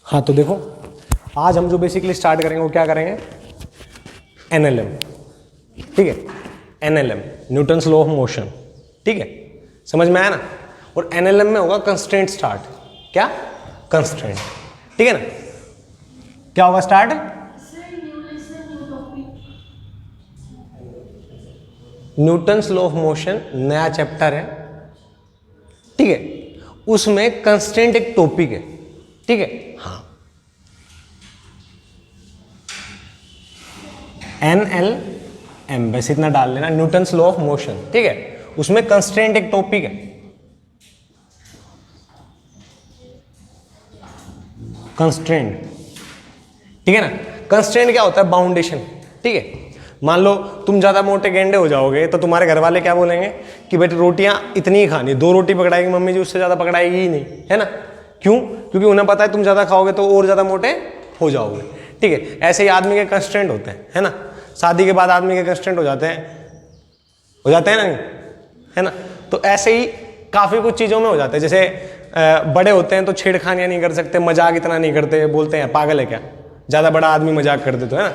हाँ तो देखो, आज हम जो बेसिकली स्टार्ट करेंगे वो क्या करेंगे, एनएलएम। ठीक है, NLM Newton's law of motion. ठीक है, समझ में आया ना। और एनएलएम में होगा कंस्ट्रेंट स्टार्ट। क्या? कंस्ट्रेंट। ठीक है ना। क्या होगा start? Newton's law of motion नया चैप्टर है। ठीक है, उसमें कंस्ट्रेंट एक टॉपिक है। ठीक है, हाँ, NLM बस इतना डाल लेना, न्यूटन्स लॉ ऑफ मोशन। ठीक है, उसमें कंस्ट्रेंट एक टॉपिक है। कंस्ट्रेंट, ठीक है ना। कंस्ट्रेंट क्या होता है? बाउंडेशन। ठीक है, मान लो तुम ज्यादा मोटे गेंडे हो जाओगे तो तुम्हारे घर वाले क्या बोलेंगे कि बेटे रोटियां इतनी ही खानी, 2 रोटी पकड़ाएगी मम्मी जी, उससे ज्यादा पकड़ाएगी ही नहीं, है ना। क्यों? क्योंकि उन्हें पता है तुम ज्यादा खाओगे तो और ज्यादा मोटे हो जाओगे। ठीक है, ऐसे ही आदमी के कंस्ट्रेंट होते हैं, है ना। शादी के बाद आदमी के कंस्ट्रेंट हो जाते हैं ना, है ना। तो ऐसे ही काफी कुछ चीजों में हो जाते हैं। जैसे बड़े होते हैं तो छेड़खानियां नहीं कर सकते, मजाक इतना नहीं करते, बोलते हैं पागल है क्या, ज्यादा बड़ा आदमी मजाक कर दे तो, है ना।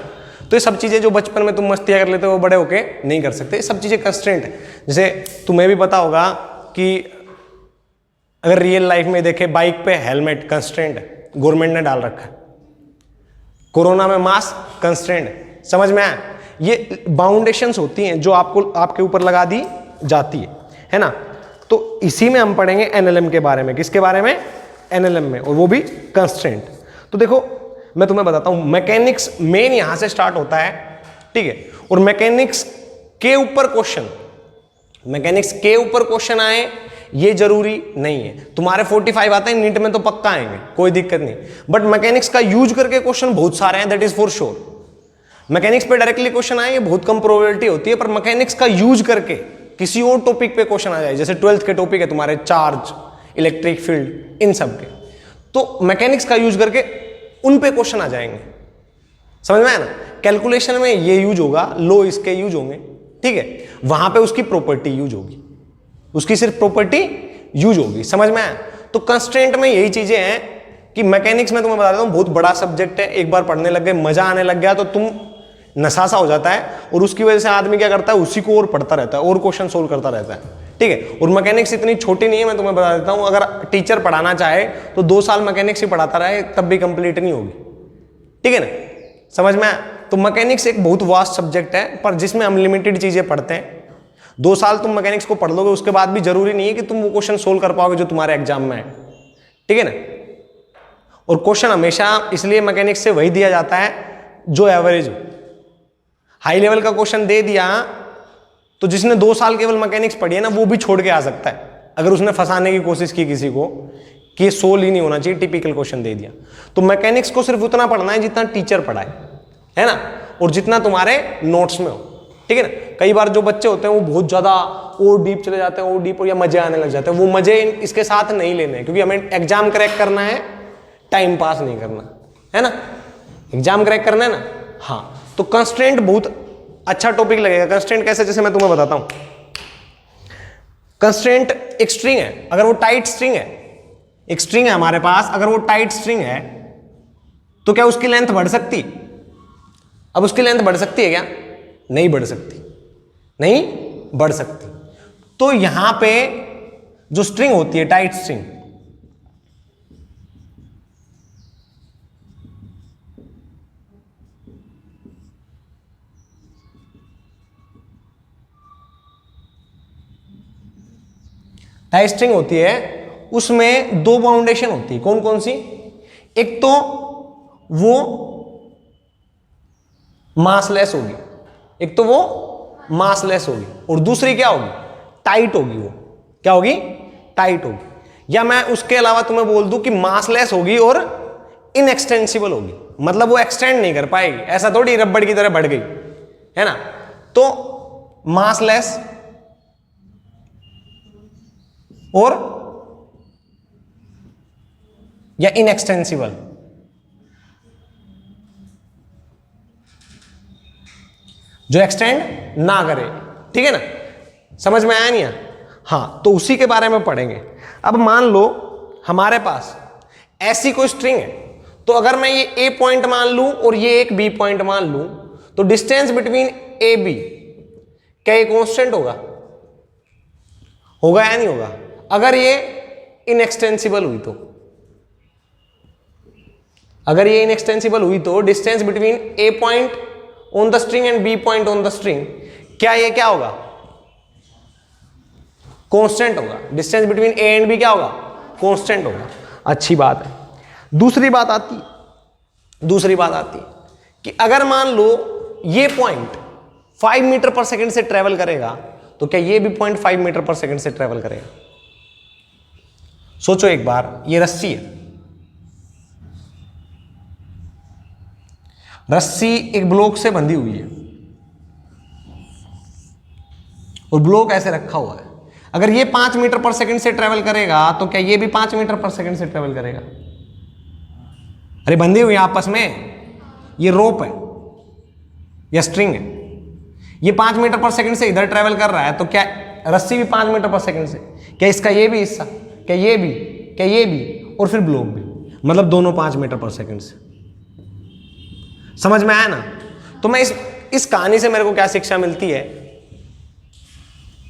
तो ये सब चीजें जो बचपन में तुम मस्तियां कर लेते हो वो बड़े होके नहीं कर सकते। ये सब चीजें कंस्ट्रेंट है। जैसे तुम्हें भी पता होगा कि अगर रियल लाइफ में देखे, बाइक पे हेलमेट कंस्ट्रेंट है, गवर्नमेंट ने डाल रखा है। कोरोना में मास्क कंस्ट्रेंट है। समझ में आया? ये बाउंडेशंस होती हैं जो आपको आपके ऊपर लगा दी जाती है ना। तो इसी में हम पढ़ेंगे एनएलएम के बारे में। किसके बारे में? एनएलएम में, और वो भी कंस्ट्रेंट। तो देखो मैं तुम्हें बताता हूं, मैकेनिक्स मेन यहां से स्टार्ट होता है। ठीक है, और मैकेनिक्स के ऊपर क्वेश्चन आए ये जरूरी नहीं है। तुम्हारे 45 आते हैं नीट में तो पक्का आएंगे, कोई दिक्कत नहीं। बट मैकेनिक्स का यूज करके क्वेश्चन बहुत सारे हैं, that is for sure. Mechanics पे डायरेक्टली क्वेश्चन आए ये बहुत कम प्रोबेबिलिटी होती है, पर मैकेनिक्स का यूज करके किसी और टॉपिक पे क्वेश्चन आ जाए, जैसे 12th के टॉपिक है तुम्हारे चार्ज, इलेक्ट्रिक फील्ड, इन सब के, तो मैकेनिक्स का यूज करके उन पे क्वेश्चन आ जाएंगे। समझ में आया ना। कैलकुलेशन में ये यूज होगा, लो इसके यूज होंगे। ठीक है, वहां पे उसकी प्रॉपर्टी यूज होगी, उसकी सिर्फ प्रॉपर्टी यूज होगी। समझ में आया। तो कंस्ट्रेंट में यही चीजें हैं कि मैकेनिक्स में तुम्हें बता देता हूं बहुत बड़ा सब्जेक्ट है। एक बार पढ़ने लग गए, मजा आने लग गया तो तुम नशा सा हो जाता है, और उसकी वजह से आदमी क्या करता है, उसी को और पढ़ता रहता है और क्वेश्चन सोल्व करता रहता है। ठीक है, और मैकेनिक्स इतनी छोटी नहीं है, मैं तुम्हें बता देता हूं। अगर टीचर पढ़ाना चाहे तो 2 साल मैकेनिक्स ही पढ़ाता रहे तब भी कंप्लीट नहीं होगी। ठीक है ना, समझ में आया। तो मैकेनिक्स एक बहुत वास्ट सब्जेक्ट है, पर जिसमें हम लिमिटेड चीजें पढ़ते हैं। 2 साल तुम मैकेनिक्स को पढ़ लोगे, उसके बाद भी जरूरी नहीं है कि तुम वो क्वेश्चन सोल्व कर पाओगे जो तुम्हारे एग्जाम में है। ठीक है ना। और क्वेश्चन हमेशा इसलिए मैकेनिक्स से वही दिया जाता है जो एवरेज हो। हाई लेवल का क्वेश्चन दे दिया तो जिसने 2 साल केवल मैकेनिक्स पढ़ी है ना, वो भी छोड़ के आ सकता है अगर उसने फंसाने की कोशिश की किसी को कि ये सोल्व ही नहीं होना चाहिए, टिपिकल क्वेश्चन दे दिया। तो मैकेनिक्स को सिर्फ उतना पढ़ना है जितना टीचर पढ़ाए, है ना, और जितना तुम्हारे नोट्स में हो। ठीक है ना। कई बार जो बच्चे होते हैं वो बहुत ज्यादा और डीप चले जाते हैं, और डीप, और या मजे आने लग जाते हैं। वो मजे इसके साथ नहीं लेने, क्योंकि हमें एग्जाम क्रैक करना है, टाइम पास नहीं करना है ना। एग्जाम क्रैक करना है ना। हाँ, तो कंस्ट्रेंट बहुत अच्छा टॉपिक लगेगा। कंस्ट्रेंट कैसे? जैसे मैं तुम्हें बताता हूं। कंस्ट्रेंट एक स्ट्रिंग है, अगर वो टाइट स्ट्रिंग है, एक स्ट्रिंग है हमारे पास, अगर वो टाइट स्ट्रिंग है तो क्या उसकी लेंथ बढ़ सकती? अब उसकी लेंथ बढ़ सकती है क्या? नहीं बढ़ सकती, नहीं बढ़ सकती। तो यहां पे जो स्ट्रिंग होती है, टाइट स्ट्रिंग, टाइट स्ट्रिंग होती है, उसमें 2 बाउंडेशन होती है। कौन कौन सी? एक तो वो मासलेस होगी, और दूसरी क्या होगी? टाइट होगी। वो क्या होगी? टाइट होगी। या मैं उसके अलावा तुम्हें बोल दूं कि मासलेस होगी और इनएक्सटेंसिबल होगी, मतलब वो एक्सटेंड नहीं कर पाएगी। ऐसा थोड़ी रबड़ की तरह बढ़ गई, है ना। तो मासलेस और या इनएक्सटेंसिबल, जो एक्सटेंड ना करे। ठीक है ना, समझ में आया नहीं? हाँ, तो उसी के बारे में पढ़ेंगे। अब मान लो हमारे पास ऐसी कोई स्ट्रिंग है, तो अगर मैं ये ए पॉइंट मान लूं और ये एक बी पॉइंट मान लूं, तो डिस्टेंस बिटवीन ए बी क्या ये कांस्टेंट होगा? होगा या नहीं होगा? अगर ये इनएक्सटेंसिबल हुई तो, अगर ये इनएक्सटेंसिबल हुई तो distance between A point on the string and B point on the string, क्या ये क्या होगा? कांस्टेंट होगा। Distance between A and B क्या होगा? कांस्टेंट होगा। अच्छी बात है। दूसरी बात आती कि अगर मान लो ये पॉइंट 5 मीटर पर सेकंड से ट्रेवल करेगा, तो क्या ये भी पॉइंट 5 मीटर पर सेकंड से ट्रेवल करेगा? सोचो एक बार, ये रस्सी है, रस्सी एक ब्लॉक से बंधी हुई है और ब्लॉक ऐसे रखा हुआ है। अगर ये 5 मीटर पर सेकंड से ट्रेवल करेगा, तो क्या ये भी 5 मीटर पर सेकंड से ट्रेवल करेगा? अरे बंधी हुई आपस में, ये रोप है या स्ट्रिंग है, ये 5 मीटर पर सेकंड से इधर ट्रेवल कर रहा है, तो क्या रस्सी भी 5 मीटर पर सेकंड से? क्या इसका ये भी हिस्सा, क्या ये भी और फिर ब्लॉक भी, मतलब दोनों 5 मीटर पर सेकंड से। समझ में आया ना? तो मैं इस कहानी से मेरे को क्या शिक्षा मिलती है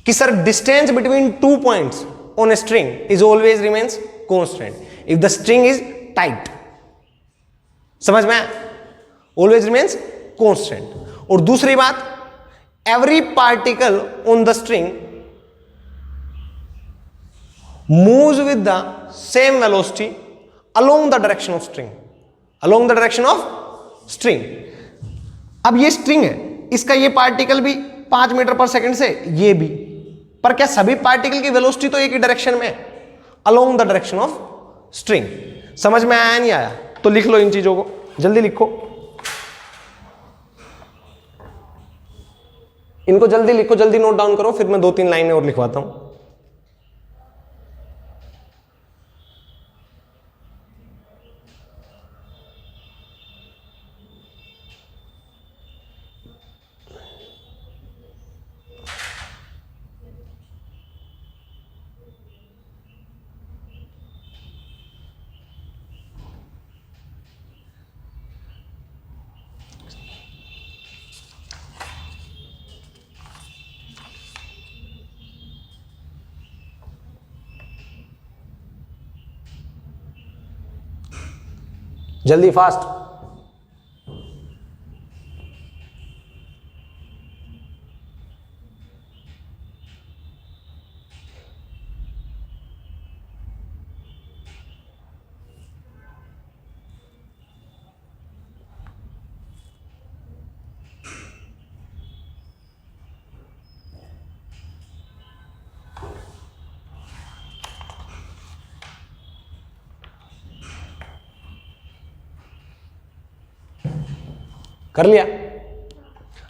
कि sir distance between 2 points on a string is always remains constant if the string is tight. समझ में आया? Always remains constant. और दूसरी बात, every particle on the string moves with the same velocity along the direction of string, along the direction of string. अब ये string है, इसका ये पार्टिकल भी 5 मीटर पर सेकंड से, ये भी, पर क्या सभी पार्टिकल की वेलोसिटी तो एक ही डायरेक्शन में है, along the direction of string. समझ में आया नहीं आया? तो लिख लो इन चीजों को, जल्दी लिखो, इनको जल्दी लिखो, जल्दी नोट डाउन करो, फिर मैं 2-3 लाइनें और लिखवाता हूं। जल्दी फास्ट। कर लिया?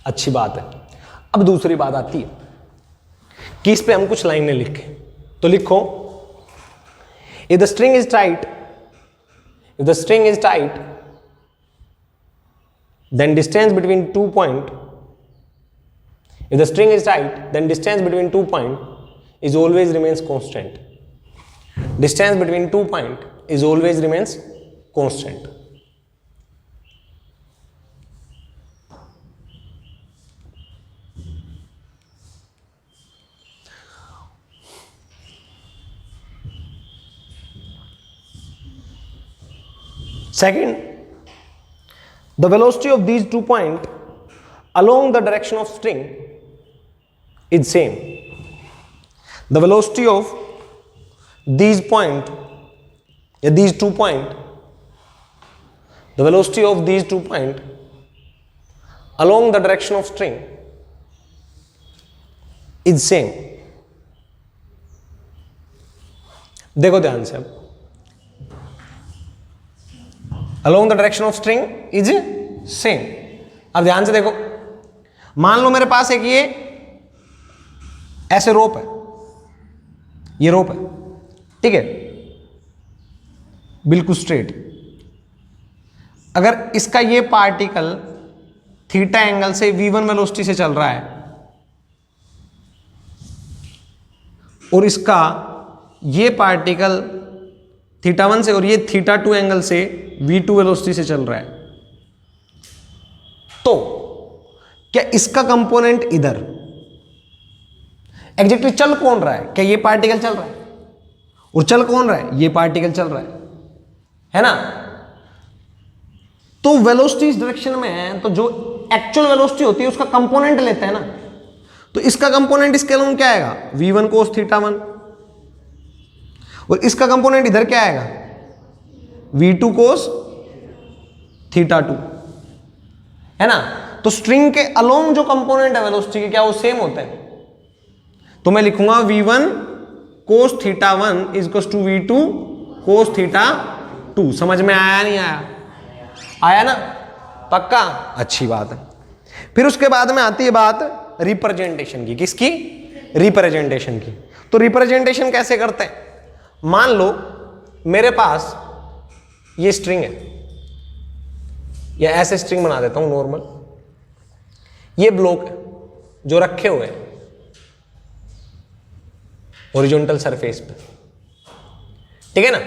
अच्छी बात है। अब दूसरी बात आती है कि इस पे हम कुछ लाइनें लिखें, तो लिखो, if the string is tight, if the string is tight then distance between 2 point, if the string is tight then distance between 2 point is always remains constant. Distance between 2 point is always remains constant. Second, the velocity of these 2 points along the direction of string is same. The velocity of these point, these 2 point, the velocity of these 2 point along the direction of string is same. देखो ध्यान से, अब along the direction of string is same. अब ध्यान से देखो, मान लो मेरे पास एक ये ऐसे रोप है, ये रोप है, ठीक है, बिल्कुल स्ट्रेट। अगर इसका ये पार्टिकल थीटा एंगल से v1 वेलोसिटी से चल रहा है और इसका ये पार्टिकल θ1 से, और ये θ2 एंगल से v2 वेलोसिटी से चल रहा है। तो क्या इसका कंपोनेंट इधर एग्जैक्टली चल कौन रहा है? क्या ये पार्टिकल चल रहा है? और चल कौन रहा है? ये पार्टिकल चल रहा है ना? तो वेलोसिटी इस डायरेक्शन में है, तो जो एक्चुअल वेलोसिटी होती है उसका कंपोनेंट लेते हैं ना, तो इसका कंपोनेंट इसके अलोंग क्या आएगा? v1 cos θ1, और इसका कंपोनेंट इधर क्या आएगा? v2 cos θ2, है ना? तो स्ट्रिंग के अलोंग जो कंपोनेंट है वेलोसिटी के, क्या वो सेम होते हैं? तो मैं लिखूंगा v1 cos θ1 is equal to v2 cos θ2। समझ में आया नहीं आया? आया ना? पक्का? अच्छी बात है। फिर उसके बाद में आती है बात रिप्रेजेंटेशन की। किसकी? रिप्रेजेंटेशन की। तो रिप्रेजेंटेशन कैसे करते हैं? मान लो मेरे पास ये स्ट्रिंग है, या ऐसे स्ट्रिंग बना देता हूं नॉर्मल, ये ब्लॉक है जो रखे हुए हैं हॉरिजॉन्टल सरफेस पे, ठीक है ना?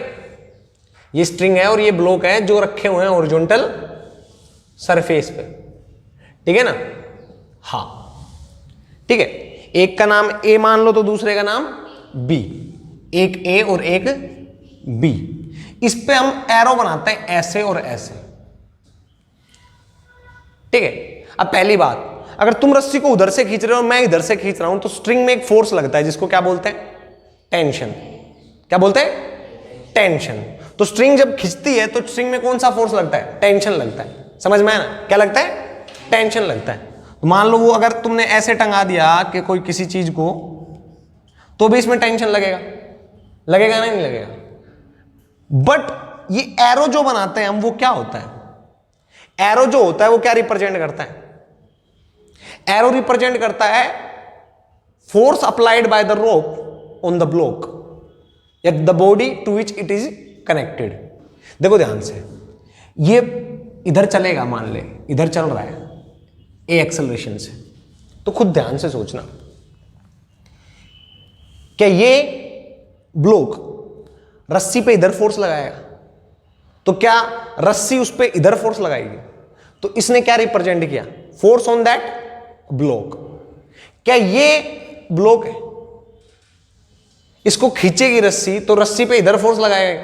ये स्ट्रिंग है और ये ब्लॉक है जो रखे हुए हैं हॉरिजॉन्टल सरफेस पे, ठीक है ना? हाँ, ठीक है। एक का नाम ए मान लो तो दूसरे का नाम बी, एक ए और एक बी। इस पे हम एरो बनाते हैं ऐसे और ऐसे, ठीक है। अब पहली बात, अगर तुम रस्सी को उधर से खींच रहे हो और मैं इधर से खींच रहा हूं, तो स्ट्रिंग में एक फोर्स लगता है जिसको क्या बोलते हैं? टेंशन। क्या बोलते हैं? टेंशन। तो स्ट्रिंग जब खिंचती है तो स्ट्रिंग में कौन सा फोर्स लगता है? टेंशन लगता है। समझ में आया ना? क्या लगता है? टेंशन लगता है। तो मान लो वो अगर तुमने ऐसे टंगा दिया कि कोई किसी चीज को, तो भी इसमें टेंशन लगेगा, लगेगा नहीं लगेगा? बट ये एरो जो बनाते हैं हम, वो क्या होता है? एरो जो होता है वो क्या रिप्रेजेंट करता है? एरो रिप्रेजेंट करता है force applied by the rope on the block या the body to which it is connected. देखो ध्यान से, ये इधर चलेगा, मान ले इधर चल रहा है ए एक्सेलरेशन से, तो खुद ध्यान से सोचना, क्या ये ब्लॉक रस्सी पे इधर फोर्स लगाएगा? तो क्या रस्सी उस पे इधर फोर्स लगाएगी? तो इसने क्या रिप्रेजेंट किया? Force on that block. क्या ये ब्लॉक है, इसको खींचेगी रस्सी तो रस्सी पे इधर फोर्स लगाएगा,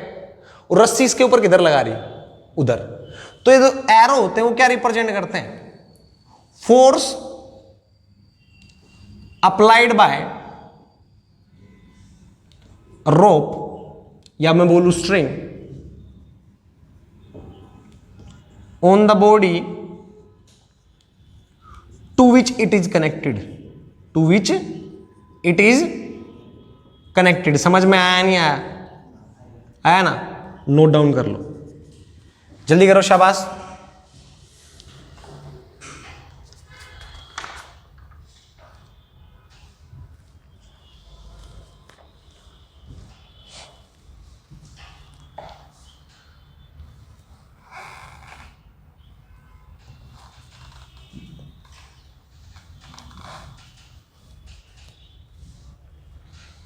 और रस्सी इसके ऊपर किधर लगा रही? उधर। तो ये जो एरो होते हैं वो क्या रिप्रेजेंट करते हैं? फोर्स अप्लाइड बाय रोप, या मैं बोलूं string, on the body to which it is connected, to which it is connected. समझ में आया नहीं आया? आया ना? नोट डाउन कर लो, जल्दी करो, शाबाश।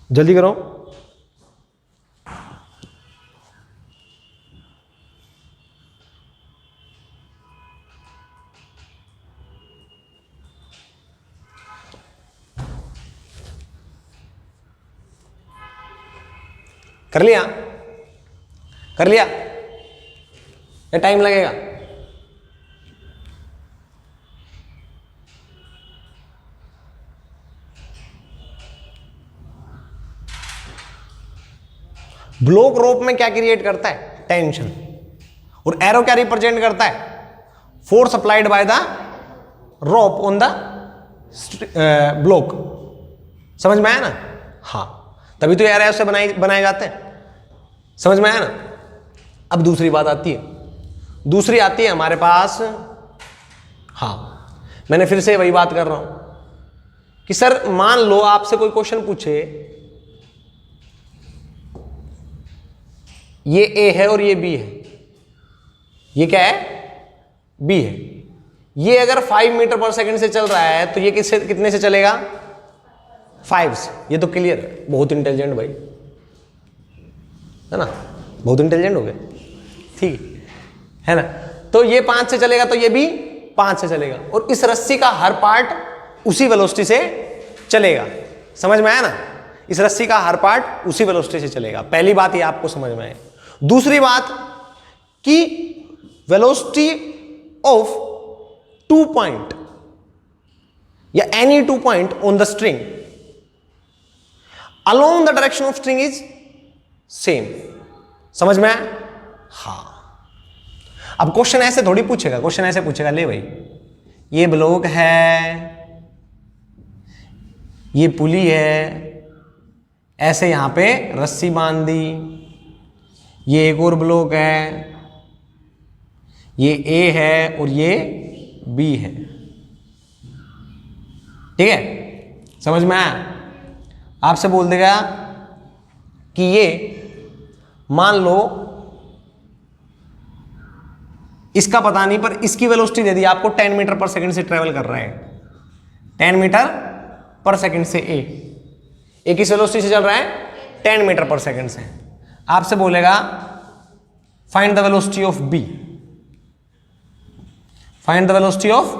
जल्दी करो। कर लिया? कर लिया या टाइम लगेगा? ब्लॉक रोप में क्या क्रिएट करता है? टेंशन। और एरो क्या रिप्रेजेंट करता है? Force applied by the rope on the block. समझ में आया ना? हाँ, तभी तो एरो से बनाए जाते हैं। समझ में आया ना? अब दूसरी बात आती है, दूसरी आती है हमारे पास, हाँ मैंने फिर से वही बात कर रहा हूं कि सर मान लो आपसे कोई क्वेश्चन पूछे, ये ए है और ये बी है, ये क्या है? बी है। ये अगर 5 मीटर पर सेकंड से चल रहा है तो ये कितने से चलेगा? 5 से। ये तो क्लियर है, बहुत इंटेलिजेंट भाई, है ना? बहुत इंटेलिजेंट हो गए, ठीक है ना। तो ये 5 से चलेगा तो ये भी 5 से चलेगा, और इस रस्सी का हर पार्ट उसी वेलोसिटी से चलेगा। समझ में आया ना, इस रस्सी का हर पार्ट उसी वेलोसिटी से चलेगा। पहली बात ये आपको समझ में आए। दूसरी बात कि वेलोसिटी ऑफ 2 पॉइंट या any 2 point on the string along the direction of string is same. समझ में आया? हाँ। अब क्वेश्चन ऐसे थोड़ी पूछेगा, क्वेश्चन ऐसे पूछेगा, ले भाई ये ब्लॉक है, ये पुली है, ऐसे यहां पे रस्सी बांध दी, ये एक और ब्लॉक है, ये ए है और ये बी है, ठीक है। समझ में आया? आपसे बोल देगा कि ये मान लो इसका पता नहीं, पर इसकी वेलोसिटी दे दी आपको 10 मीटर पर सेकंड से ट्रेवल कर रहा है, 10 मीटर पर सेकंड से ए किस वेलोसिटी से चल रहा है? 10 मीटर पर सेकंड से। आपसे बोलेगा find the velocity of B, find the velocity of,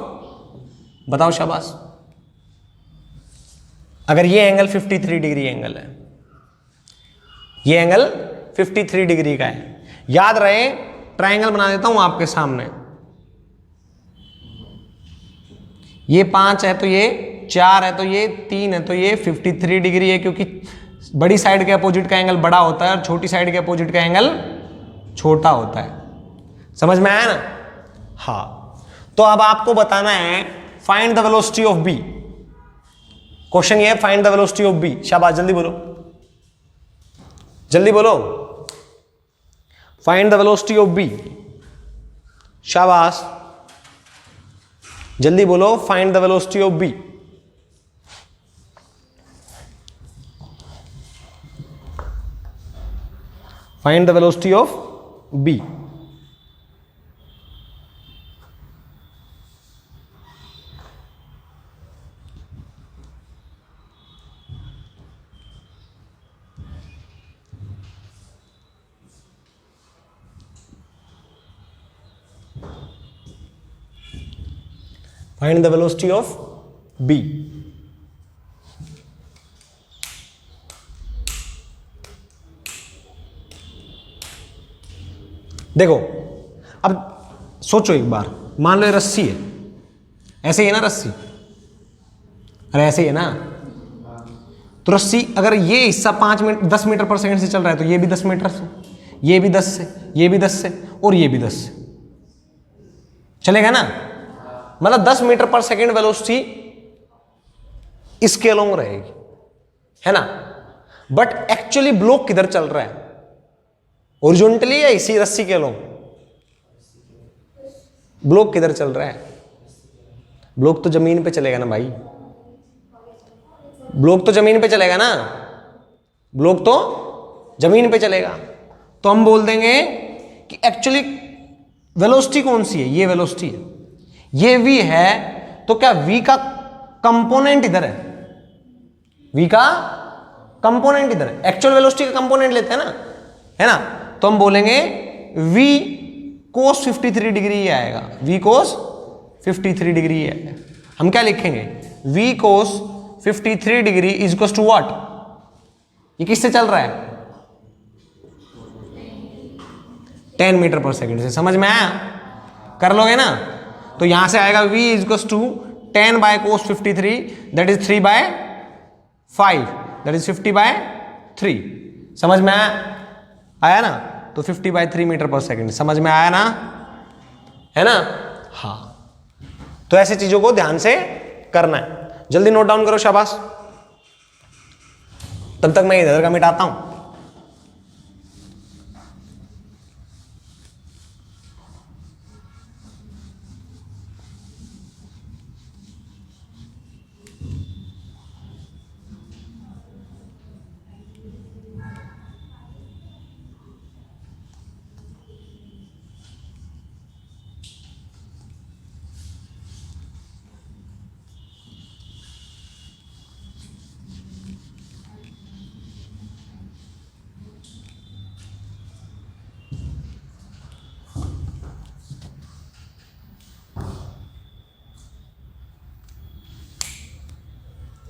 बताओ शाबाश। अगर ये एंगल 53 डिग्री एंगल है, ये एंगल 53 डिग्री का है, याद रहे ट्रायंगल बना देता हूं आपके सामने, ये 5 है तो ये 4 है तो ये 3 है तो ये 53 डिग्री है, क्योंकि बड़ी साइड के अपोजिट का एंगल बड़ा होता है और छोटी साइड के अपोजिट का एंगल छोटा होता है। समझ में आया ना? हाँ। तो अब आपको बताना है find the velocity of B. Question ये है find the velocity of B. शाबाश, जल्दी बोलो, जल्दी बोलो, find the velocity of B. शाबाश, जल्दी बोलो, find the velocity of B. Find the velocity of B. Find the velocity of B. देखो अब सोचो एक बार, मान लो ये रस्सी है, ऐसे ही है ना रस्सी, अरे ऐसे ही है ना। तो रस्सी अगर ये हिस्सा 10 मीटर पर सेकंड से चल रहा है तो ये भी 10 मीटर से, ये भी 10 से, ये भी 10 से और ये भी 10 से चलेगा ना। मतलब 10 मीटर पर सेकंड वेलोसिटी इसके अलोंग रहेगी, है ना। बट एक्चुअली ब्लॉक किधर चल रहा है? हॉरिजॉन्टली या इसी रस्सी के अलोंग? ब्लॉक किधर चल रहा है? ब्लॉक तो जमीन पे चलेगा ना भाई, ब्लॉक तो जमीन पे चलेगा ना, ब्लॉक तो जमीन पे चलेगा। तो हम बोल देंगे कि एक्चुअली वेलोसिटी कौन सी है? ये वेलोसिटी है, ये v है, तो क्या v का कंपोनेंट इधर है? v का कंपोनेंट इधर है, एक्चुअल वेलोसिटी का कंपोनेंट लेते हैं ना, है ना। तो हम बोलेंगे v cos 53 डिग्री ही आएगा, v cos 53 डिग्री है। हम क्या लिखेंगे? v cos 53 degree is equal to what? ये किससे चल रहा है? 10 मीटर पर सेकंड से। समझ में आया? कर लोगे ना? तो यहां से आएगा v is equal to 10 by cos 53, that is 3 by 5, that is 50 by 3। समझ में आया ना? तो 50 बाय 3 मीटर पर सेकंड। समझ में आया ना? है ना? हाँ। तो ऐसी चीजों को ध्यान से करना है। जल्दी नोट डाउन करो, शाबाश। तब तक मैं इधर का मिटाता हूं।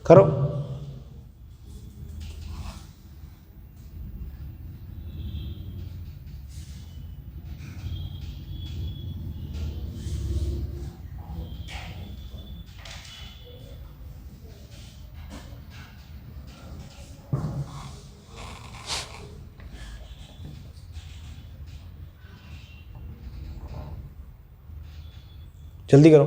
करो। जल्दी करो।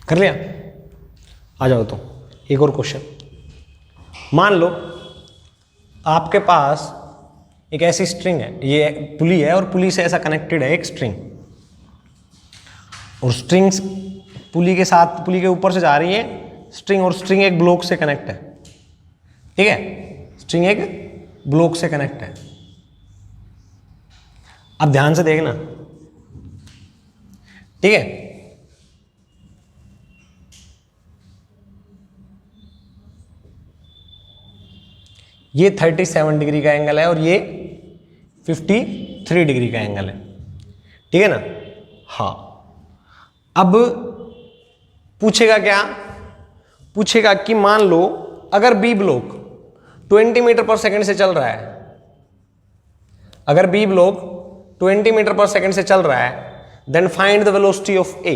कर लिया? आ जाओ तो एक और क्वेश्चन। मान लो आपके पास एक ऐसी स्ट्रिंग है, ये पुली है और पुली से ऐसा कनेक्टेड है एक स्ट्रिंग, और स्ट्रिंग्स पुली के साथ, पुली के ऊपर से जा रही है स्ट्रिंग, और स्ट्रिंग एक ब्लॉक से कनेक्ट है। ठीक है, स्ट्रिंग एक ब्लॉक से कनेक्ट है। अब ध्यान से देखना, ठीक है। ये 37 डिग्री का एंगल है और ये 53 डिग्री का एंगल है, ठीक है ना। हाँ, अब पूछेगा क्या, पूछेगा कि मान लो अगर बी ब्लॉक 20 मीटर पर सेकंड से चल रहा है, अगर बी ब्लॉक 20 मीटर पर सेकंड से चल रहा है, then find the velocity of A,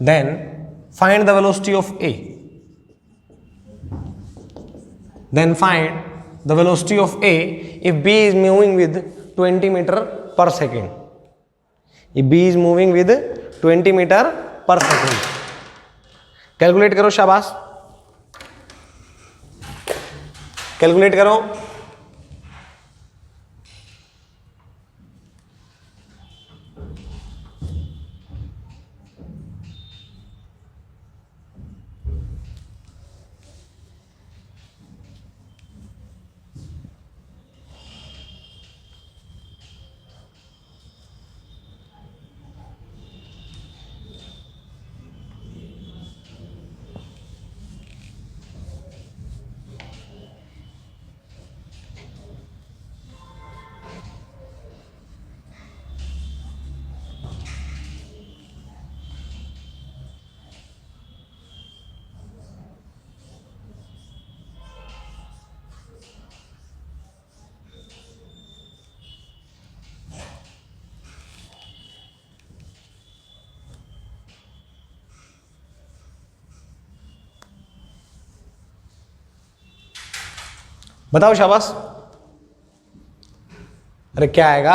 then find the velocity of A, then find the velocity of A if B is moving with 20 meter per second. If B is moving with 20 meter per second. Calculate करो, शाबाश, calculate करो। बताओ शाबाश। अरे क्या आएगा,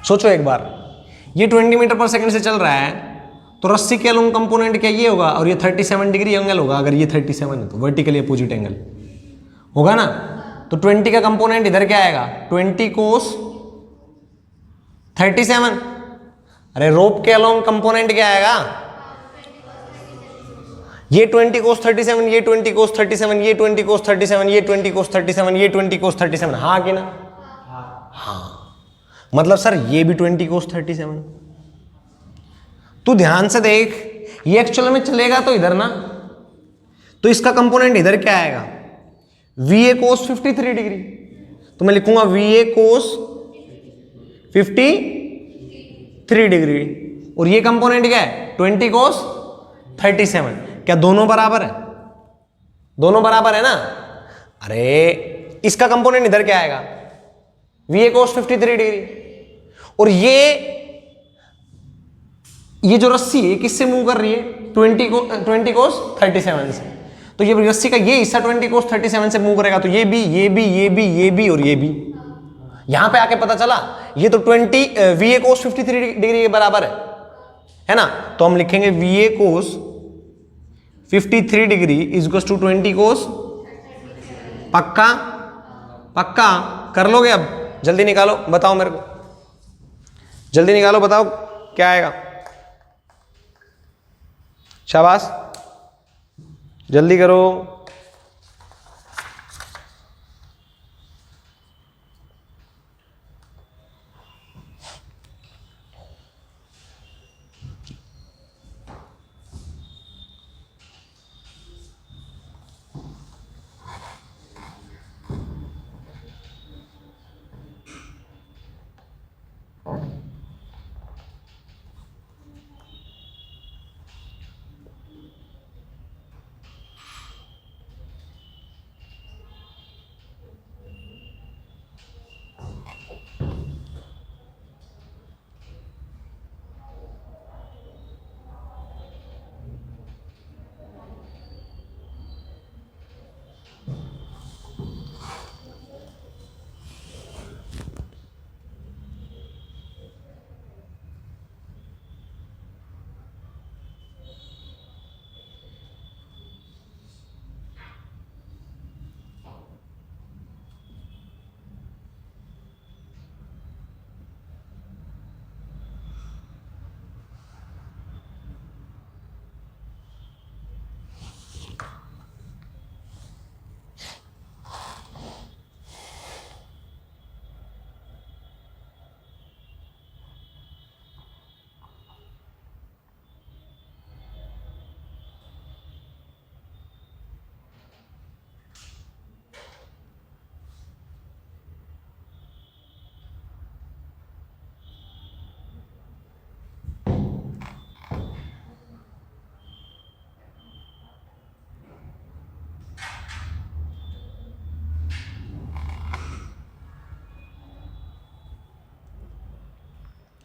सोचो एक बार। ये 20 मीटर पर सेकंड से चल रहा है, तो रस्सी के अलोंग कंपोनेंट क्या ये होगा, और ये 37 डिग्री एंगल होगा। अगर ये 37 है तो वर्टिकली अपोजिट एंगल होगा ना। तो 20 का कंपोनेंट इधर क्या आएगा, 20 कोस 37। अरे रोप के अलोंग कंपोनेंट क्या आएगा, ये 20 कोस 37, ये 20 कोस 37, ये 20 कोस 37, ये 20 कोस 37, ये 20 कोस 37। हाँ कि ना? हाँ, मतलब सर ये भी 20 कोस 37। तू ध्यान से देख, ये एक्चुअल में चलेगा तो इधर ना, तो इसका कंपोनेंट इधर क्या आएगा, VA कोस 53 डिग्री। तो मैं लिखूंगा VA कोस 53 डिग्री, और ये कंपोनेंट क्या है 20 कोस 37। क्या दोनों बराबर है, दोनों बराबर है ना। अरे इसका कंपोनेंट इधर क्या आएगा, VA कोस 53 डिग्री, और ये जो रस्सी है किससे मूव कर रही है, 20 कोस 37 से। तो ये रस्सी का ये हिस्सा 20 कोस 37 से मूव करेगा, तो ये भी, ये भी, ये भी, ये भी और ये भी। यहां पे आके पता चला ये तो 20 VA कोस 53 डिग्री के बराबर है ना। तो हम लिखेंगे VA cos 53 degree is equal to 20 cos. पक्का, पक्का कर लोगे? अब जल्दी निकालो, बताओ मेरे को, जल्दी निकालो, बताओ क्या आएगा। शाबाश, जल्दी करो।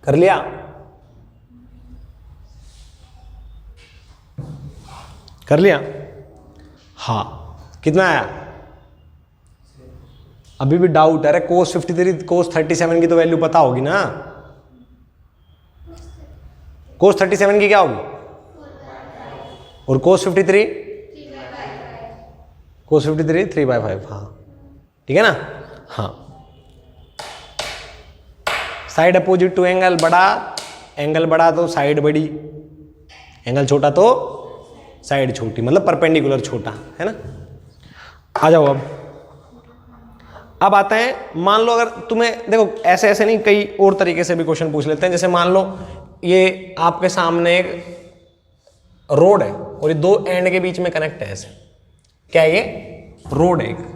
कर लिया? कर लिया? हाँ, कितना आया? अभी भी डाउट है? अरे cos 53 cos 37 की तो वैल्यू पता होगी ना? cos 37 की क्या होगी? और cos 53? cos 53 3/5। हाँ ठीक है ना? हाँ, साइड अपोजिट टू एंगल, बड़ा एंगल बड़ा तो साइड बड़ी, एंगल छोटा तो साइड छोटी, मतलब परपेंडिकुलर छोटा, है ना? आ जाओ अब आते हैं, मान लो अगर तुम्हें, देखो ऐसे ऐसे नहीं, कई और तरीके से भी क्वेश्चन पूछ लेते हैं। जैसे मान लो ये आपके सामने एक रोड है और ये दो एंड के बीच में कनेक्ट है ऐसे, क्या है ये? रोड है एक।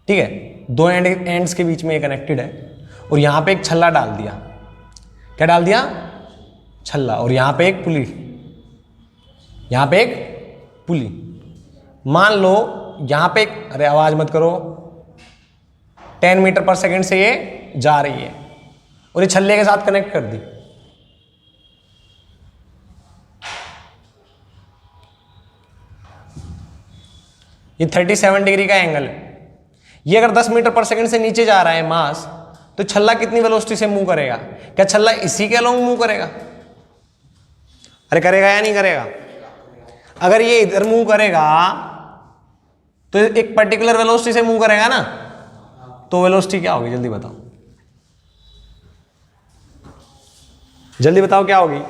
ठीक है, दो एंड्स के बीच में ये कनेक्टेड है और यहां पे एक छल्ला डाल दिया। क्या डाल दिया? छल्ला। और यहां पे एक पुली, यहां पे एक पुली। मान लो यहां पे एक, अरे आवाज मत करो, 10 मीटर पर सेकंड से ये जा रही है और ये छल्ले के साथ कनेक्ट कर दी। ये 37 डिग्री का एंगल है। ये अगर 10 मीटर पर सेकंड से नीचे जा रहा है मास, तो छल्ला कितनी वेलोसिटी से मूव करेगा? क्या छल्ला इसी के अलोंग मूव करेगा? अरे करेगा या नहीं करेगा? अगर ये इधर मूव करेगा तो एक पर्टिकुलर वेलोसिटी से मूव करेगा ना, तो वेलोसिटी क्या होगी? जल्दी बताओ, जल्दी बताओ क्या होगी?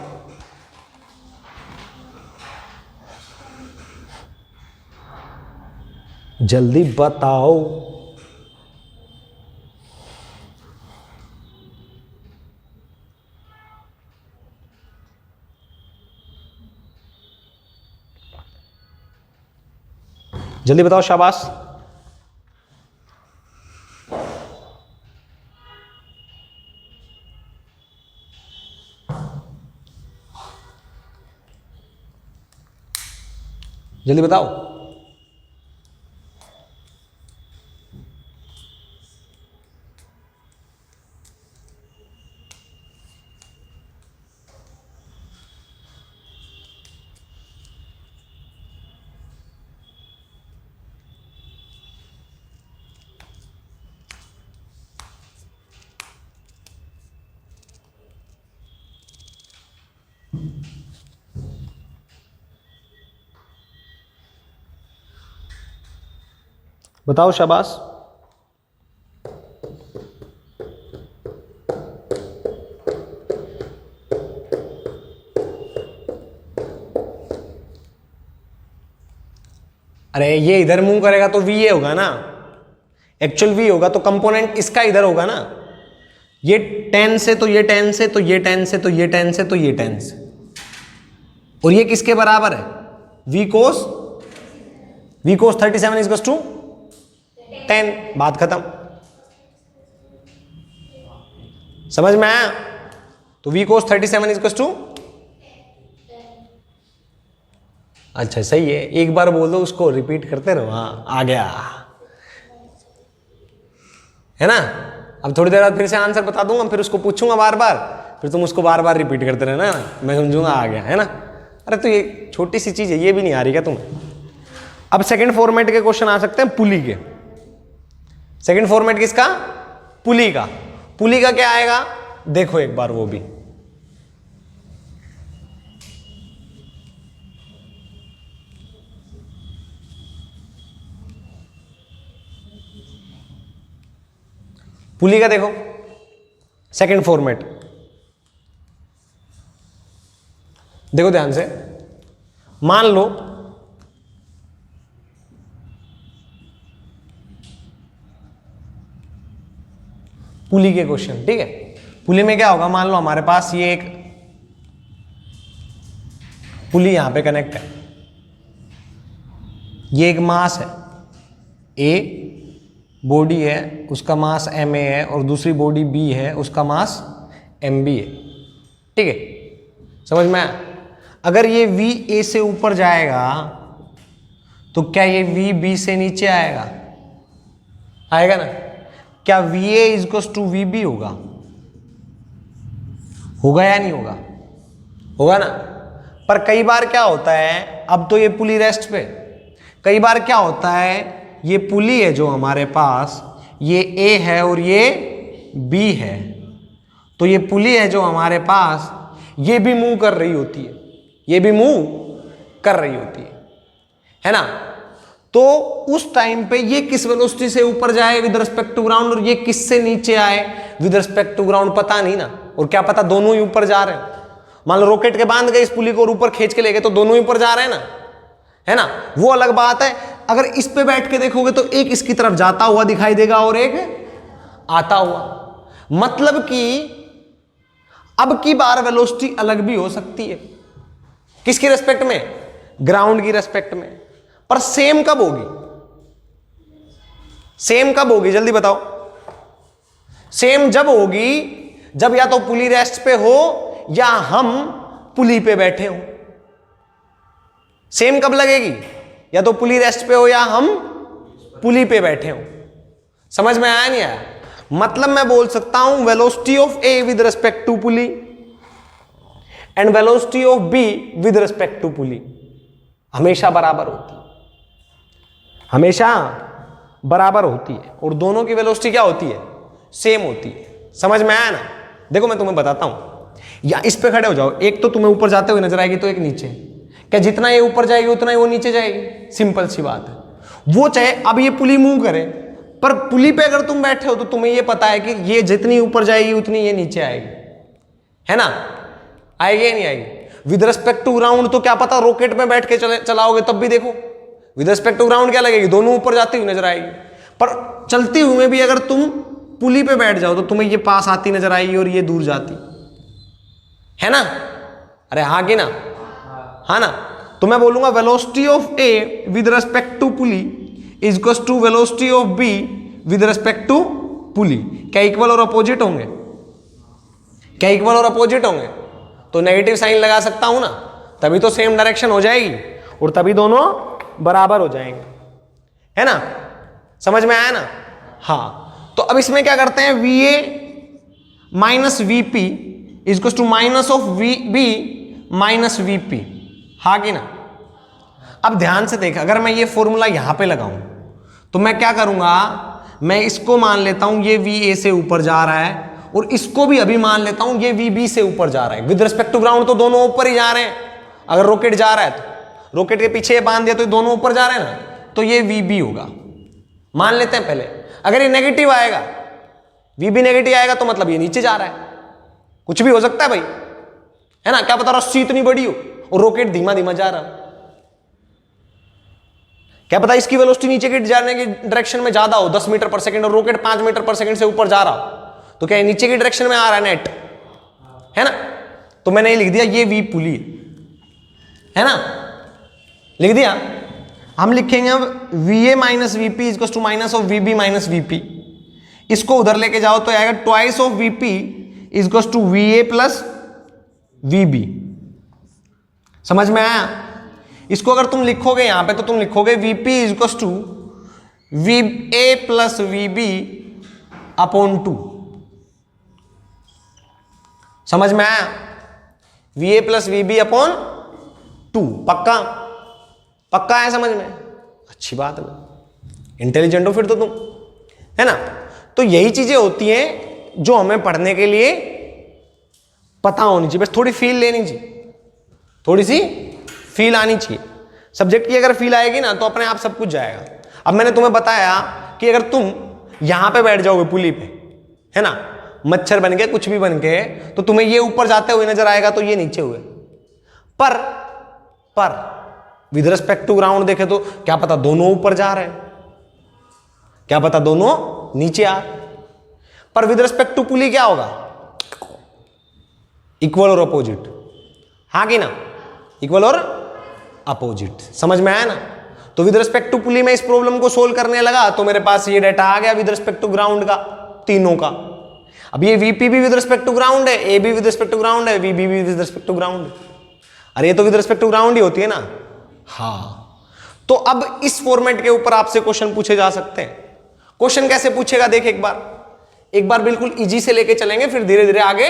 जल्दी बताओ। जल्दी बताओ, शाबाश। जल्दी बताओ। बताओ, शाबाश। अरे ये इधर मूव करेगा तो वी ए होगा ना, एक्चुअल वी होगा, तो कंपोनेंट इसका इधर होगा ना। ये 10 से तो ये 10 से तो ये 10 से तो ये 10 से तो ये 10 से, और ये किसके बराबर है? V cos 37 is to 10। बात खत्म, समझ में आया? तो वी कोस 37 इज टू, अच्छा सही है, एक बार बोल दो, उसको रिपीट करते रहो। हाँ आ गया है ना? अब थोड़ी देर बाद फिर से आंसर बता दूंगा, फिर उसको पूछूंगा बार बार, फिर तुम उसको बार बार रिपीट करते रहना, मैं समझूंगा आ गया, है ना? अरे तो ये छोटी सी चीज है, ये भी नहीं आ रही क्या तुम्हें? अब सेकंड फॉर्मेट के क्वेश्चन आ सकते हैं पुली के। सेकंड फॉर्मेट किसका? पुली का। पुली का क्या आएगा देखो एक बार वो भी। पुली का देखो सेकंड फॉर्मेट, देखो ध्यान से। मान लो पुली के क्वेश्चन, ठीक है? पुली में क्या होगा? मान लो हमारे पास ये एक पुली यहां पे कनेक्ट है, ये एक मास है ए, बॉडी है उसका मास एम ए है, और दूसरी बॉडी बी है उसका मास एम बी है, ठीक है? समझ में आया? अगर ये वी ए से ऊपर जाएगा तो तो क्या ये वी बी से नीचे आएगा? आएगा ना? क्या V A is to V B होगा? होगा या नहीं होगा? होगा ना? पर कई बार क्या होता है, अब तो ये पुली रेस्ट पे, कई बार क्या होता है, ये पुली है जो हमारे पास, ये ए है और ये बी है, तो ये पुली है जो हमारे पास, ये भी मूव कर रही होती है, ये भी मूव कर रही होती है ना? तो उस टाइम पे ये किस वेलोसिटी से ऊपर जाए विद रिस्पेक्ट टू ग्राउंड और ये किससे नीचे आए विद रिस्पेक्ट टू ग्राउंड, पता नहीं ना। और क्या पता दोनों ही ऊपर जा रहे हैं, मान लो रॉकेट के बांध गए इस पुली को और ऊपर खींच के ले गए तो दोनों ही ऊपर जा रहे हैं ना, है ना? वो अलग बात है। अगर इस पे बैठ के देखोगे तो एक इसकी तरफ जाता हुआ दिखाई देगा और एक आता हुआ, मतलब कि अब की बार वेलोसिटी अलग भी हो सकती है। किसकी रेस्पेक्ट में? ग्राउंड की रेस्पेक्ट में। पर सेम कब होगी? सेम कब होगी जल्दी बताओ? सेम जब होगी जब या तो पुली रेस्ट पे हो या हम पुली पे बैठे हो। सेम कब लगेगी? या तो पुली रेस्ट पे हो या हम पुली पे बैठे हो। समझ में आया नहीं आया? मतलब मैं बोल सकता हूं velocity of A with respect to pulley and velocity of B with respect to pulley हमेशा बराबर होती है, हमेशा बराबर होती है, और दोनों की वेलोसिटी क्या होती है? सेम होती है। समझ में आया ना? देखो मैं तुम्हें बताता हूं, या इस पे खड़े हो जाओ, एक तो तुम्हें ऊपर जाते हुए नजर आएगी तो एक नीचे, क्या जितना ये ऊपर जाएगी उतना ही वो नीचे जाएगी? सिंपल सी बात है। वो चाहे अब ये पुली मूव करे, पर पुली पे अगर तुम बैठे हो तो तुम्हें ये पता है कि ये जितनी ऊपर जाएगी उतनी ये नीचे आएगी, है ना? आएगी या नहीं आएगी? विद रिस्पेक्ट टू ग्राउंड तो क्या पता रॉकेट में बैठ के चलाओगे तब भी देखो विद रिस्पेक्ट टू ग्राउंड क्या लगेगी? दोनों ऊपर जाती हुई नजर आएगी। पर चलती हुई में भी अगर तुम पुली पे बैठ जाओ तो तुम्हें ये पास आती नजर आएगी और ये दूर जाती, है ना? अरे हाँ कि ना? हाँ ना? तो मैं बोलूंगा velocity of A with respect to pulley is equal to velocity of B with respect to pulley. क्या इक्वल और अपोजिट होंगे? क्या इक्वल और अपोजिट होंगे? तो नेगेटिव साइन लगा सकता हूं ना, तभी तो सेम डायरेक्शन हो जाएगी और तभी दोनों बराबर हो जाएंगे, है ना? समझ में आया ना? हाँ, तो अब इसमें क्या करते हैं, V A minus V P is equal to minus of V B minus V P, हाँ कि ना? अब ध्यान से देख, अगर मैं ये फॉर्मूला यहां पे लगाऊं तो मैं क्या करूंगा, मैं इसको मान लेता हूं ये वी ए से ऊपर जा रहा है और इसको भी अभी मान लेता हूं ये वी बी से ऊपर जा रहा है। विद रिस्पेक्ट टू ग्राउंड तो दोनों ऊपर ही जा रहे हैं। अगर रॉकेट जा रहा है तो रॉकेट के पीछे ये बांध दिया तो दोनों ऊपर जा रहे हैं ना, तो ये वी बी होगा। मान लेते हैं पहले, अगर ये नेगेटिव आएगा, वी बी नेगेटिव आएगा तो मतलब ये नीचे जा रहा है। कुछ भी हो सकता है भाई, है ना? क्या पता रस्सी इतनी बड़ी हो और रॉकेट धीमा धीमा जा रहा, क्या पता इसकी वेलोसिटी नीचे की जाने की डायरेक्शन में ज्यादा हो 10 मीटर पर सेकंड और रॉकेट 5 मीटर पर सेकंड से ऊपर जा रहा हो, तो क्या नीचे की डायरेक्शन में आ रहा है नेट, है ना? तो मैंने ये लिख दिया ये वी पुली है ना, लिख दिया। हम लिखेंगे अब V A minus V P is to minus of V B minus V P. इसको उधर लेके जाओ तो आएगा twice of V P is to V A plus V B. समझ में आया? इसको अगर तुम लिखोगे यहां पे तो तुम लिखोगे V P is to V A plus V B upon 2। समझ में आया? V A plus V B upon 2। पक्का? पक्का है समझ में? अच्छी बात है, इंटेलिजेंट हो फिर तो तुम, है ना? तो यही चीजें होती हैं जो हमें पढ़ने के लिए पता होनी चाहिए, बस थोड़ी फील लेनी चाहिए, थोड़ी सी फील आनी चाहिए। सब्जेक्ट की अगर फील आएगी ना तो अपने आप सब कुछ जाएगा। अब मैंने तुम्हें बताया कि अगर तुम यहां पे बैठ जाओगे पुली पे, है ना, मच्छर बन के कुछ भी बन के, तो तुम्हें ये ऊपर जाते हुए नजर आएगा तो ये नीचे हुए। पर विद रिस्पेक्ट टू ग्राउंड देखे तो क्या पता दोनों ऊपर जा रहे हैं, क्या पता दोनों नीचे आ। पर विद रिस्पेक्ट टू पुली क्या होगा? इक्वल और अपोजिट, हाँ कि ना? इक्वल और अपोजिट। समझ में आया ना? तो विद रिस्पेक्ट टू पुली में इस प्रॉब्लम को सोल्व करने लगा तो मेरे पास ये डेटा आ गया विद रिस्पेक्ट टू ग्राउंड का, तीनों का। अब ये वीपी भी विद रिस्पेक्ट टू ग्राउंड है, ए भी विद रिस्पेक्ट टू ग्राउंड है, वीबी भी विद रिस्पेक्ट टू ग्राउंड है। अरे ये तो विद रिस्पेक्ट टू ग्राउंड ही होती है ना? हाँ, तो अब इस फॉर्मेट के ऊपर आपसे क्वेश्चन पूछे जा सकते हैं। क्वेश्चन कैसे पूछेगा देख, एक बार बिल्कुल इजी से लेके चलेंगे, फिर धीरे धीरे आगे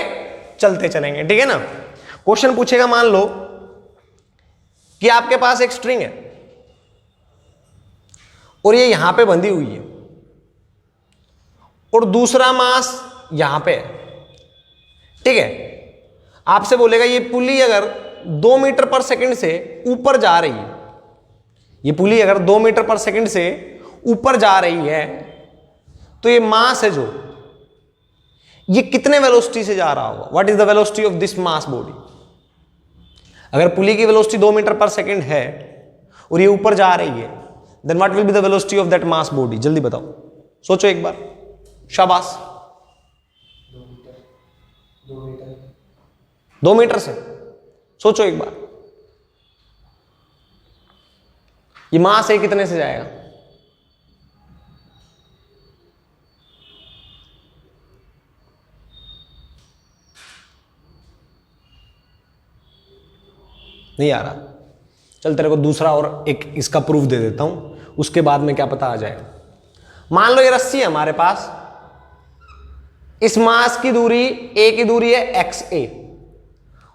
चलते चलेंगे, ठीक है ना। क्वेश्चन पूछेगा, मान लो कि आपके पास एक स्ट्रिंग है और ये यहां पे बंधी हुई है और दूसरा मास यहां पे है, ठीक है। आपसे बोलेगा ये पुली अगर 2 मीटर पर सेकंड से ऊपर जा रही है, ये पुली अगर 2 मीटर पर सेकंड से ऊपर जा रही है, तो ये मास है जो, ये कितने वेलोसिटी से जा रहा होगा? What is the velocity of this mass body? अगर पुली की वेलोसिटी 2 मीटर पर सेकंड है और ये ऊपर जा रही है, then what will be the velocity of that mass body? जल्दी बताओ, सोचो एक बार, शाबाश। 2 मीटर से सोचो एक बार, ये मास है कितने से जाएगा? नहीं आ रहा? चल तेरे को दूसरा और एक इसका प्रूफ दे देता हूं, उसके बाद में क्या पता आ जाएगा। मान लो ये रस्सी है हमारे पास, इस मास की दूरी, ए की दूरी है एक्स ए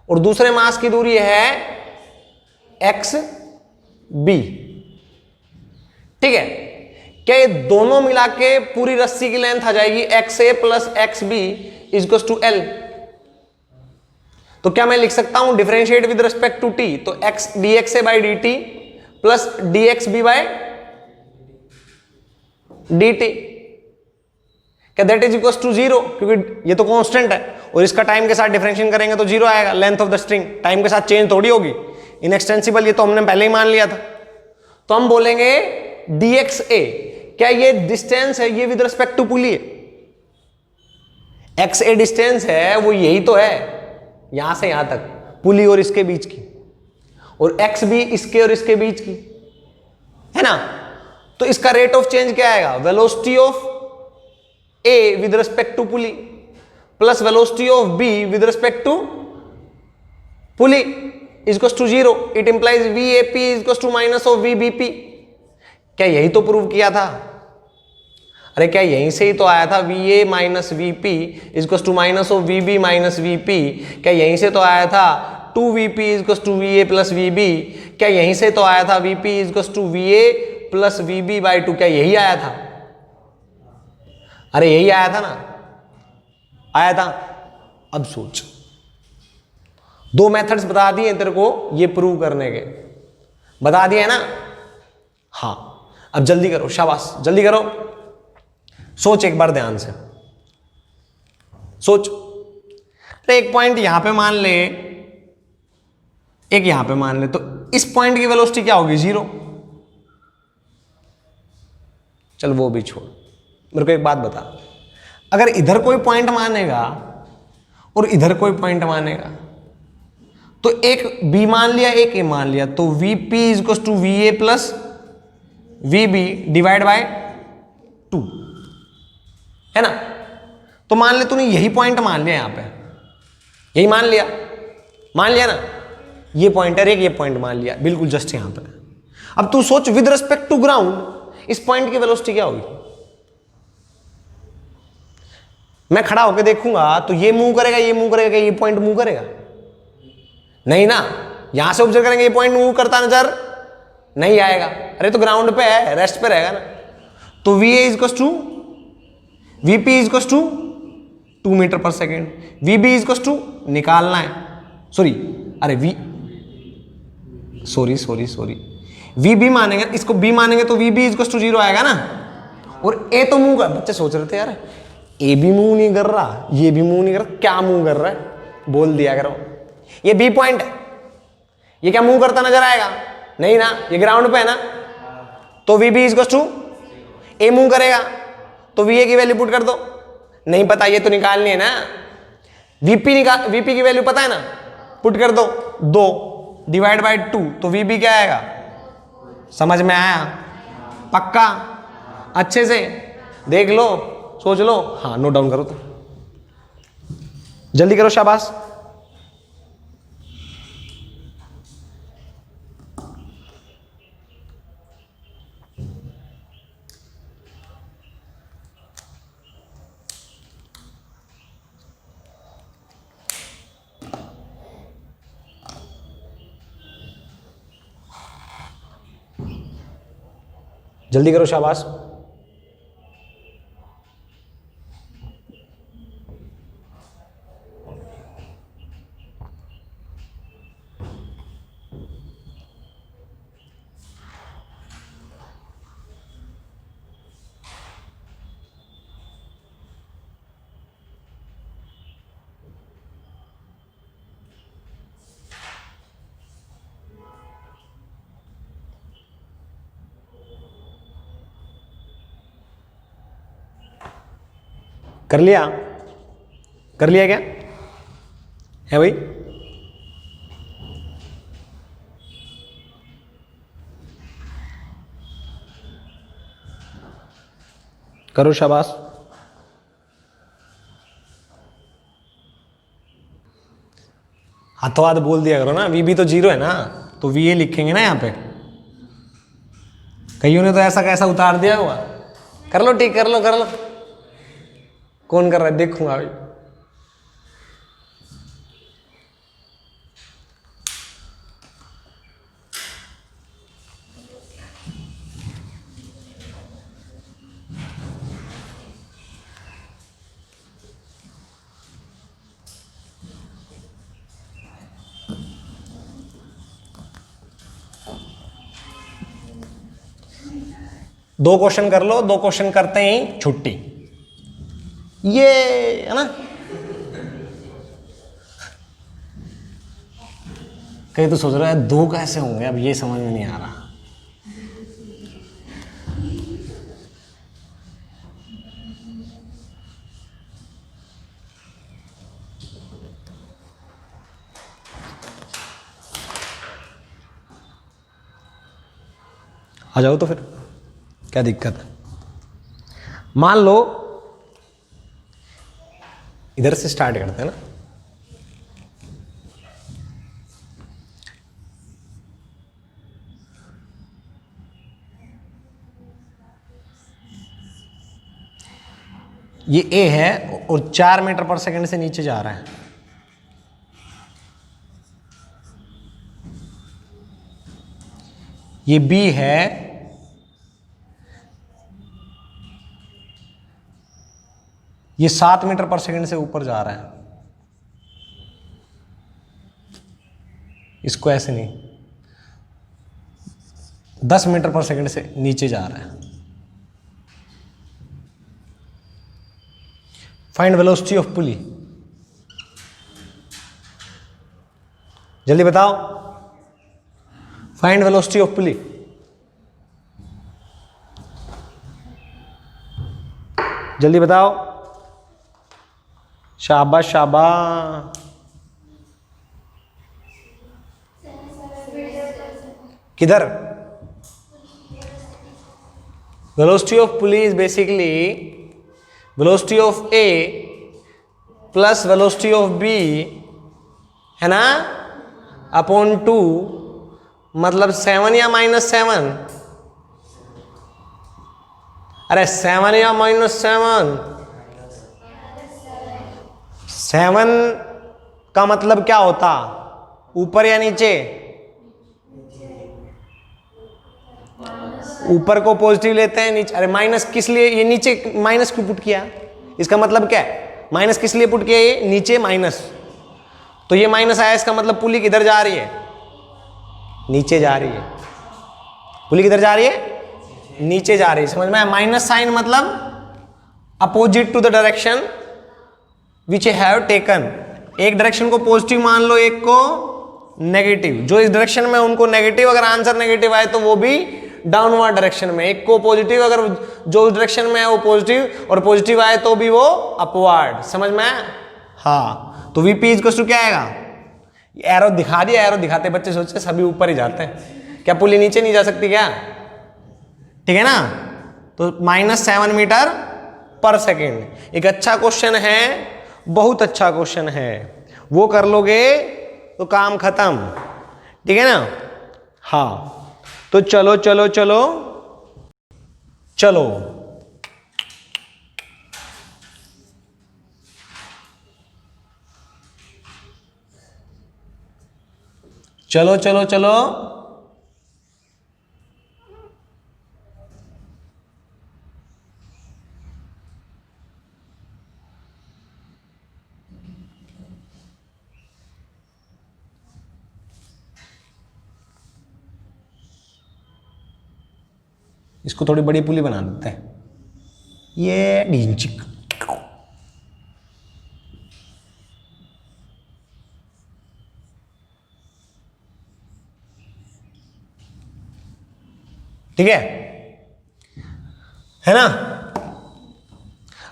और दूसरे मास की दूरी है एक्स बी, ठीक है। क्या ये दोनों मिला के पूरी रस्सी की लेंथ आ जाएगी X A plus X B equals to L? तो क्या मैं लिख सकता हूं differentiate with respect to T, तो X D X A by D T plus D X B by D T, क्या दैट इज इक्वल्स टू 0? क्योंकि ये तो कांस्टेंट है और इसका टाइम के साथ डिफरेंशिएशन करेंगे तो 0 आएगा। Length of the string time के साथ चेंज थोड़ी होगी, इनएक्सटेंसिबल, ये तो हमने पहले ही मान लिया था। तो हम बोलेंगे डी एक्स ए, क्या ये डिस्टेंस है, ये विद रिस्पेक्ट टू पुली है, एक्स ए डिस्टेंस है वो यही तो है, यहां से यहां तक पुली और इसके बीच की, और एक्स भी इसके और इसके बीच की है ना। तो इसका रेट ऑफ चेंज क्या आएगा? Velocity of A with respect to pulley plus velocity of B with respect to pulley equals to 0। It implies V A P equals to minus of V B P. क्या यही तो prove किया था? अरे क्या यहीं से ही तो आया था V A minus V P equals to minus of V B minus V P? क्या यहीं से तो आया था 2 V P equals to V A plus V B? क्या यहीं से तो आया था V P equals to V A plus V B by 2? क्या यही आया था? अरे यही आया था ना, आया था। अब सोच, 2 मेथड्स बता दिए तेरे को ये प्रूव करने के, बता दिए ना? हाँ, अब जल्दी करो, शाबाश जल्दी करो। सोच एक बार ध्यान से सोच। अरे एक पॉइंट यहां पे मान ले, एक यहां पे मान ले, तो इस पॉइंट की वेलोसिटी क्या होगी? 0। चल वो भी छोड़, मेरे को एक बात बता, अगर इधर कोई पॉइंट मानेगा और इधर कोई पॉइंट मानेगा, तो एक बी मान लिया एक ए मान लिया, तो V P is to V A plus V B divide by 2 है ना। तो मान ले तूने यही पॉइंट मान लिया, यहां पे यही मान लिया ना, ये पॉइंटर एक ये पॉइंट मान लिया, बिल्कुल जस्ट यहां पे। अब तू सोच विद रिस्पेक्ट टू ग्राउंड इस पॉइंट की वेलोसिटी क्या होगी? मैं खड़ा होकर देखूंगा तो ये मूव करेगा, ये मूव करेगा, ये पॉइंट मूव करेगा? नहीं ना। यहां से ऑब्जर्व करेंगे ये पॉइंट मूव करता नजर नहीं आएगा। अरे तो ग्राउंड पे है, रेस्ट पे रहेगा ना। तो V A is to V P is to 2 metre per second, V B is to निकालना है, सॉरी अरे सॉरी वी बी मानेंगे, इसको बी मानेंगे तो वी बी इज टू 0 आएगा ना। और ए तो मूव कर, बच्चे सोच रहे थे यार ए भी मूव नहीं कर रहा, ये भी मूव नहीं कर रहा, क्या मूव कर रहा है? बोल दिया करो, ये बी पॉइंट है, ये क्या मूव करता नजर आएगा? नहीं ना, ये ग्राउंड पे है ना। तो V B is to A move करेगा तो वी ए की वैल्यू पुट कर दो। नहीं पता, ये तो निकालनी है ना। वीपी की वैल्यू पता है ना, पुट कर दो 2 डिवाइड बाय 2, तो वीबी क्या आएगा? समझ में आया? पक्का? अच्छे से देख लो, सोच लो, हाँ नोट डाउन करो, तो जल्दी करो, शाबाश। जल्दी करो, शाबाश। कर लिया? कर लिया क्या है भाई? करो, शाबाश। हाथों हाथ बोल दिया करो ना। वी भी तो 0 है ना, तो वी ए लिखेंगे ना यहाँ पे। कईयों ने तो ऐसा कैसा उतार दिया हुआ। कर लो, ठीक, कर लो, कर लो। कौन कर रहा है देखूंगा भाई। दो क्वेश्चन कर लो, 2 क्वेश्चन करते ही छुट्टी। ये है ना। कहीं तो सोच रहा है 2 कैसे होंगे, अब ये समझ में नहीं आ रहा। आ जाओ तो फिर, क्या दिक्कत है? मान लो इधर से स्टार्ट करते हैं ना। ये ए है और 4 मीटर पर सेकंड से नीचे जा रहा है। ये बी है, ये 7 मीटर पर सेकंड से ऊपर जा रहा है। इसको ऐसे नहीं, 10 मीटर पर सेकंड से नीचे जा रहा है। फाइंड वेलोसिटी ऑफ पुली। जल्दी बताओ, फाइंड वेलोसिटी ऑफ पुली। जल्दी बताओ, शाबाश शाबाश। किधर? Velocity of pulley is basically velocity of A plus velocity of B, है ना, अपॉन 2, मतलब 7 या -7। अरे 7 या -7? 7 का मतलब क्या होता? ऊपर या नीचे? ऊपर को पॉजिटिव लेते हैं, नीचे। अरे माइनस किस लिए? ये नीचे माइनस क्यों पुट किया? इसका मतलब क्या है? माइनस किस लिए पुट किया? ये नीचे माइनस, तो ये माइनस आया, इसका मतलब पुली किधर जा रही है? नीचे जा रही है। पुली किधर जा रही है? नीचे जा रही है। समझ में आया? माइनस साइन मतलब opposite to the direction which have taken. एक डायरेक्शन को पॉजिटिव मान लो, एक को नेगेटिव। जो इस डायरेक्शन में उनको नेगेटिव, अगर आंसर नेगेटिव आए तो वो भी डाउनवर्ड डायरेक्शन में। एक को पॉजिटिव, अगर जो उस डायरेक्शन में है वो पॉजिटिव, और पॉजिटिव आए तो भी वो अपवर्ड। समझ में आया? हाँ, तो वीपी इक्वल्स टू क्या आएगा? एरो दिखा दिया। एरो दिखाते बच्चे सोचते सभी ऊपर ही जाते हैं, क्या पुली नीचे नहीं जा सकती क्या? ठीक है ना। तो -7 मीटर पर सेकेंड एक अच्छा क्वेश्चन है, बहुत अच्छा क्वेश्चन है। वो कर लोगे तो काम खत्म। ठीक है ना। हाँ, तो चलो चलो चलो चलो, चलो चलो चलो। इसको थोड़ी बड़ी पुली बना देते हैं, ये ढींचिक। ठीक है ना।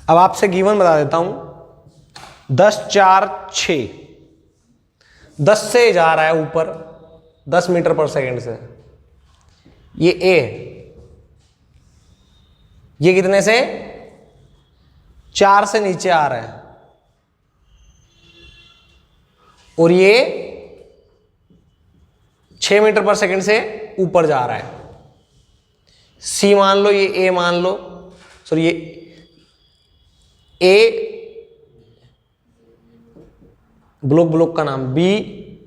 अब आपसे गिवन बता देता हूं, 10 4 6, 10 से जा रहा है ऊपर 10 मीटर पर सेकंड से, ये ए, ये कितने से 4 से नीचे आ रहा है, और ये 6 मीटर पर सेकंड से ऊपर जा रहा है। सी मान लो, ये ए मान लो, सॉरी ये ए, ब्लॉक का नाम बी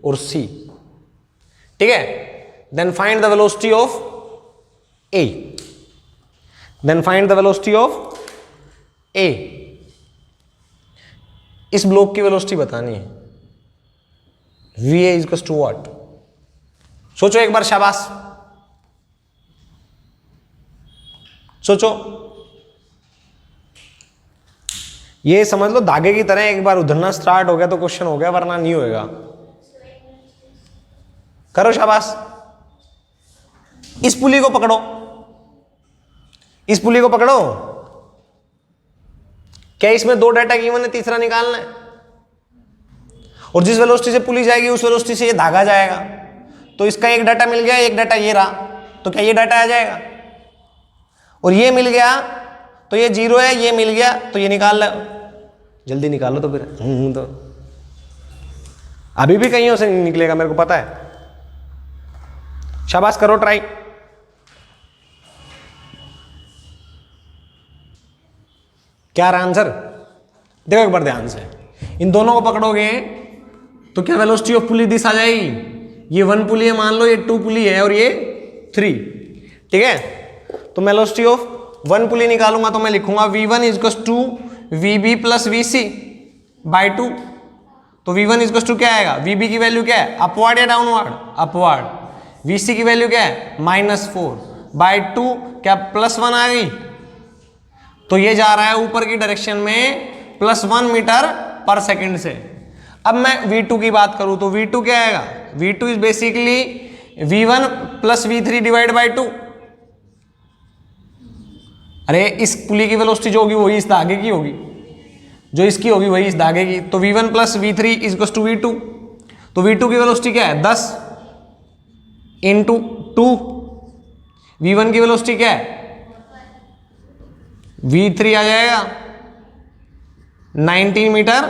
और सी, ठीक है। Then find the velocity of A, then find the velocity of A. इस ब्लॉक की वेलोसिटी बतानी है, V A is to what. सोचो एक बार, शाबाश सोचो, ये समझ लो धागे की तरह, एक बार उधरना स्टार्ट हो गया तो क्वेश्चन हो गया, वरना नहीं होएगा। करो शाबाश। इस पुली को पकड़ो, इस पुली को पकड़ो। क्या इसमें 2 डाटा गिवन है, तीसरा निकालना है, और जिस वेलोसिटी से पुली जाएगी उस वेलोसिटी से ये धागा जाएगा। तो इसका एक डाटा मिल गया, एक डाटा ये रहा, तो क्या ये डाटा आ जाएगा? और ये मिल गया तो ये 0 है, ये मिल गया तो ये निकाल लो, जल्दी निकालो। तो फिर तो अभी भी कहीं से नहीं निकलेगा, मेरे को पता है। शाबाश, करो ट्राई। क्या रहा आंसर? देखो एक बार ध्यान से, इन दोनों को पकड़ोगे तो क्या वेलोसिटी ऑफ पुली दिस आ जाएगी। ये 1 पुली है मान लो, ये 2 पुली है और ये 3, ठीक है। तो वेलोसिटी ऑफ 1 पुली निकालूंगा तो मैं लिखूंगा v1 is to vb plus vc by 2। तो v1 इज टू क्या आएगा, vb की वैल्यू क्या है, अपवर्ड या डाउनवर्ड, अपवर्ड। vc की वैल्यू क्या है, -4 बाई 2, क्या +1 आ गई। तो ये जा रहा है ऊपर की डायरेक्शन में +1 मीटर पर सेकंड से। अब मैं v2 की बात करूं तो v2 क्या आएगा, v2 is basically v1 plus v3 divide by 2। अरे इस पुली की वेलोसिटी जो होगी वही इस धागे की होगी, जो इसकी होगी वही इस धागे की। तो v1 plus v3 is to v2। तो v2 की वेलोसिटी क्या है, 10 इंटू 2। v1 की वेलोसिटी क्या है, v3 आ जाएगा 19 मीटर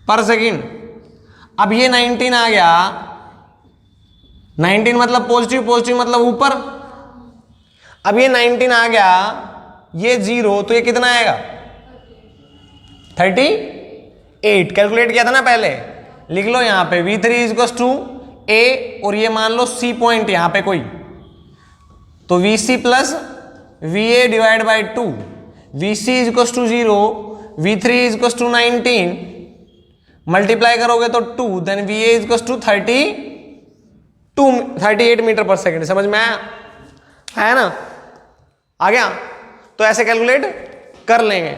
पर सेकंड। अब ये 19 आ गया, 19 मतलब पॉजिटिव, पॉजिटिव मतलब ऊपर। अब ये 19 आ गया, ये 0, तो ये कितना आएगा 38। कैलकुलेट किया था ना पहले, लिख लो यहां पे v3 इज टू a, और ये मान लो c पॉइंट यहां पे कोई, तो vc plus va divide by 2। vc is to 0, v3 is to 19, multiply करोगे तो 2, then va is to 38 meter पर सेकंड। समझ में आया, है ना, आ गया। तो ऐसे कैलकुलेट कर लेंगे।